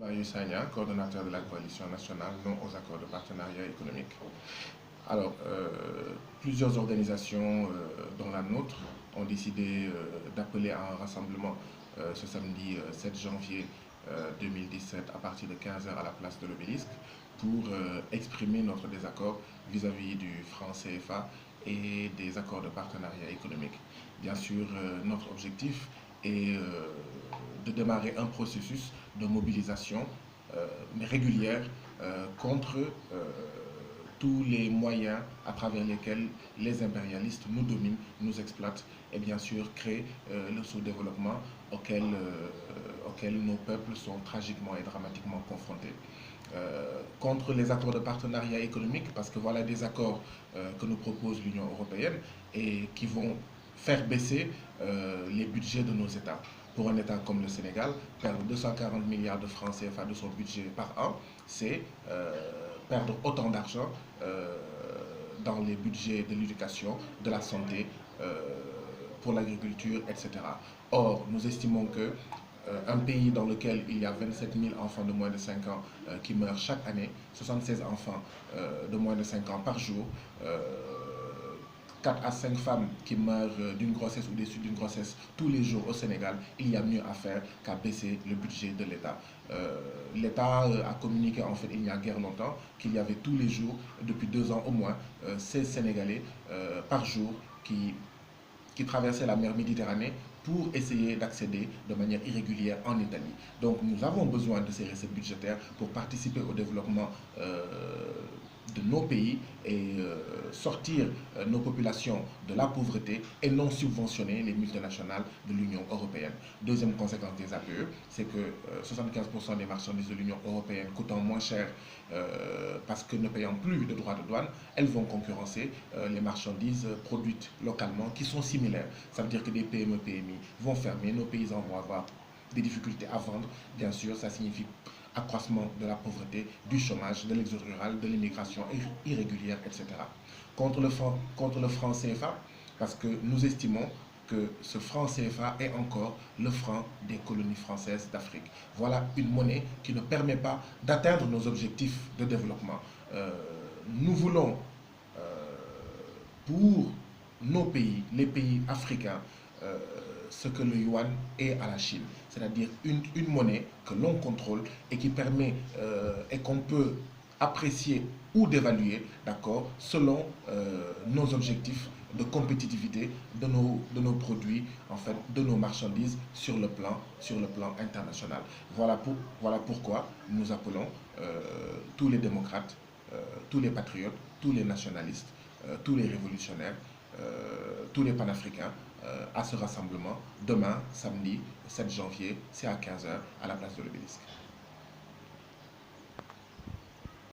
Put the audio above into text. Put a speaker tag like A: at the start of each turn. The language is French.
A: Bayou Sagna, coordonnateur de la coalition nationale non aux accords de partenariat économique. Alors, plusieurs organisations, dont la nôtre, ont décidé d'appeler à un rassemblement ce samedi 7 janvier 2017 à partir de 15 h à la place de l'Obélisque pour exprimer notre désaccord vis-à-vis du franc CFA et des accords de partenariat économique. Bien sûr, notre objectif est de démarrer un processus de mobilisation régulière contre tous les moyens à travers lesquels les impérialistes nous dominent, nous exploitent et bien sûr créent le sous-développement auquel nos peuples sont tragiquement et dramatiquement confrontés. Contre les accords de partenariat économique, parce que voilà des accords que nous propose l'Union européenne et qui vont faire baisser les budgets de nos États. Pour un État comme le Sénégal, perdre 240 milliards de francs CFA de son budget par an, c'est perdre autant d'argent dans les budgets de l'éducation, de la santé, pour l'agriculture, etc. Or, nous estimons que un pays dans lequel il y a 27 000 enfants de moins de 5 ans qui meurent chaque année, 76 enfants de moins de 5 ans par jour, 4 à 5 femmes qui meurent d'une grossesse ou d'issue d'une grossesse tous les jours au Sénégal, il y a mieux à faire qu'à baisser le budget de l'État. L'État a communiqué en fait il n'y a guère longtemps qu'il y avait tous les jours, depuis 2 ans au moins, 16 Sénégalais par jour qui traversaient la mer Méditerranée pour essayer d'accéder de manière irrégulière en Italie. Donc nous avons besoin de ces recettes budgétaires pour participer au développement de nos pays et sortir nos populations de la pauvreté et non subventionner les multinationales de l'Union européenne. Deuxième conséquence des APE, c'est que 75% des marchandises de l'Union européenne coûtant moins cher parce que ne payant plus de droits de douane, elles vont concurrencer les marchandises produites localement qui sont similaires. Ça veut dire que des PME, PMI vont fermer, nos paysans vont avoir des difficultés à vendre. Bien sûr, ça signifie accroissement de la pauvreté, du chômage, de l'exode rural, de l'immigration irrégulière, etc. Contre le franc CFA, parce que nous estimons que ce franc CFA est encore le franc des colonies françaises d'Afrique. Voilà une monnaie qui ne permet pas d'atteindre nos objectifs de développement. Nous voulons, pour nos pays, les pays africains, ce que le yuan est à la Chine, c'est-à-dire une monnaie que l'on contrôle et qui permet et qu'on peut apprécier ou d'évaluer, d'accord, selon nos objectifs de compétitivité de nos produits, en fait, de nos marchandises sur le plan international. Voilà pourquoi nous appelons tous les démocrates, tous les patriotes, tous les nationalistes, tous les révolutionnaires, tous les panafricains à ce rassemblement demain, samedi 7 janvier, c'est à 15 h à la place de l'Obélisque.